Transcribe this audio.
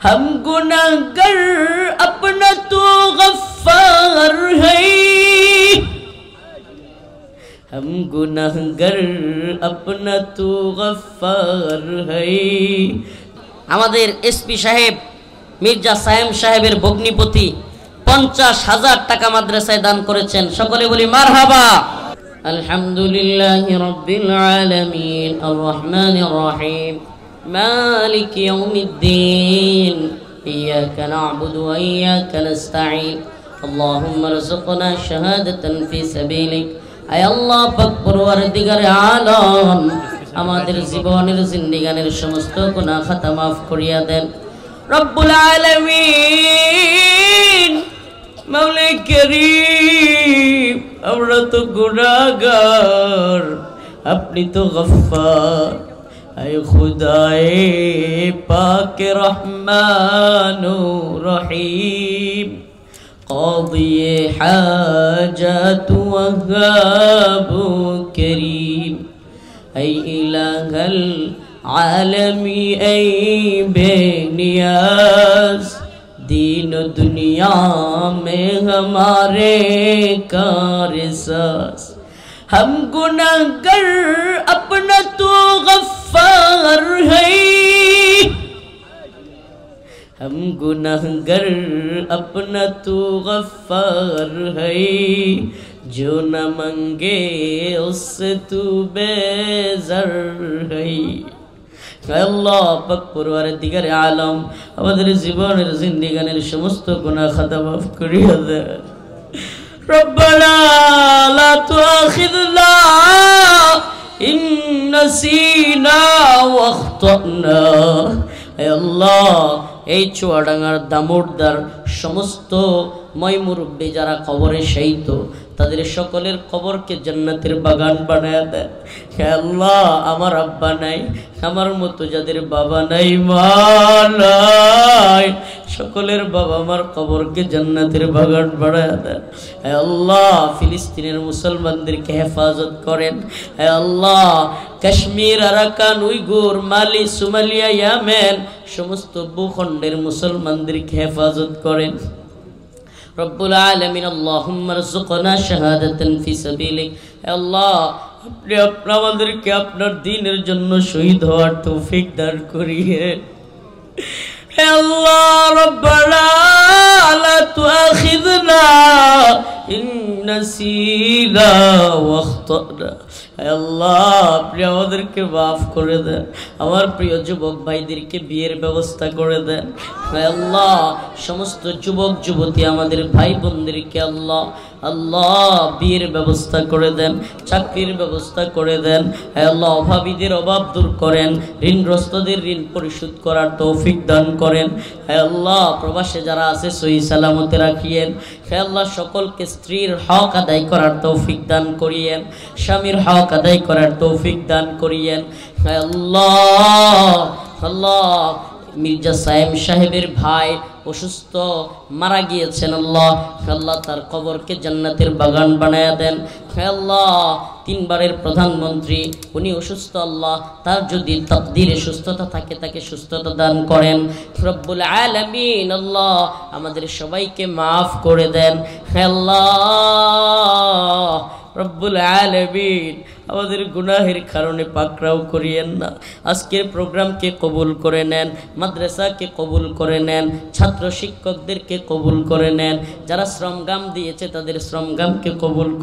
हम गुनाहगार अपना तो गफ्फार है, हम गुनाहगार अपना तो गफ्फार है। আমাদের এসপি সাহেব মির্জা সায়েম সাহেবের ভগ্নিপতি 50,000 টাকা মাদ্রাসায় দান করেছেন। সকলে বলি মারহাবা। আলহামদুলিল্লাহি রাব্বিল আলামিন আর রহমানির রহিম মালিক ইয়াউমিদ্দিন ইয়াকা না'বুদু ওয়া ইয়াকা নাস্তাঈন আল্লাহুম্মা রযুকনা শাহাদাতান ফি সাবিলিক। আয় আল্লাহ পাক পরওয়ারদিগারে আলম, আমাদের জীবনের জিন্দেগানের সমস্ত গুনাহ খাতা মাফ করিয়া দেন। রব্বুল আলামিন মাওলা করিম, আমরা তো গুনাহগার, আপনি তো গফফার। আয় খুদায়ে পাক রহমানু রহিম, কাদিয়ে হাজাত ওয়াহাবু করিম। ऐ इलाहल आलमी ऐ बेनियाज, दीन दुनिया में हमारे कारसाज। हम गुनाहगार अपना तो गफ्फार है, हम गुनाहगार अपना तो गफ्फार है। जो न मंगे उससे तू बेज़र है। আল্লাহ পাক পরওয়ারদিগারে আলম, আমাদের জীবনের জিন্দেগানের সমস্ত গুনাহ খাতা মাফ করিয়া দেন। রব্বানা লা তুআখিযনা ইন নাসিনা ওয়া আখতানা। হে আল্লাহ, এই চুয়াডাঙ্গার দামোদর সমস্ত ময়মুরব্বী যারা কবরে শহীদ, তাদের সকলের কবরকে জান্নাতের বাগান বানায়া দেন। হে আল্লাহ, আমার আব্বা নাই, আমার মতো যাদের বাবা নাই মা নাই, সকলের বাবা আমার কবরকে জান্নাতের বাগান বানায়া দেন। হে আল্লাহ, ফিলিস্তিনের মুসলমানদেরকে হেফাজত করেন। হে আল্লাহ, কাশ্মীর, আরাকান, উইগুর, মালি, সোমালিয়া, ইয়ামেন সমস্ত ভূখণ্ডের মুসলমানদেরকে হেফাজত করেন। রব্বুল আলামিন আল্লাহুম্মা রযুকনা শাহাদাতান ফি সাবিলিক। হে আল্লাহ, আপনি আমাদেরকে আপনার দ্বীনের জন্য শহীদ হওয়ার তৌফিক দান করিয়েন। হে আল্লাহ, রব্বানা লা তুআখিযনা ইন নাসিনা ওয়া আখতানা। হে আল্লাহ, আপনি আমাদেরকে মাফ করে দেন। আমার প্রিয় যুবক ভাইদেরকে বিয়ের ব্যবস্থা করে দেন। হে আল্লাহ, সমস্ত যুবক যুবতী আমাদের ভাই বোনদেরকে আল্লাহ আল্লাহ বিয়ের ব্যবস্থা করে দেন, চাকরির ব্যবস্থা করে দেন। হে আল্লাহ, অভাবীদের অভাব দূর করেন, ঋণগ্রস্তদের ঋণ পরিশোধ করার তৌফিক দান করেন। হে আল্লাহ, প্রবাসে যারা আছে সহি সালামতে রাখিয়েন। হে আল্লাহ, সকলকে স্ত্রীর হক আদায় করার তৌফিক দান করিয়েন, স্বামীর হক আদায় করার তৌফিক দান করিয়েন। হে আল্লাহ আল্লাহ, মির্জা সায়েম সাহেবের ভাই অসুস্থ মারা গিয়েছেন। আল্লাহ আল্লাহ, তার কবরকে জান্নাতের বাগান বানায়া দেন। হে আল্লাহ, 3 বারের প্রধানমন্ত্রী, উনি অসুস্থ। আল্লাহ, তার যদি তাকদীরে সুস্থতা থাকে তাকে সুস্থতা দান করেন। রব্বুল আলামিন আল্লাহ, আমাদের সবাইকে মাফ করে দেন। হে আল্লাহ রব্বুল আলামিন, আমাদের গুনাহের কারণে পাকড়াও করিয়েন না। আজকের প্রোগ্রামকে কবুল করে নেন, মাদ্রাসাকে কবুল করে নেন, ছাত্র শিক্ষকদেরকে কবুল করে নেন, যারা শ্রমগাম দিয়েছে তাদের শ্রমগামকে কবুল করে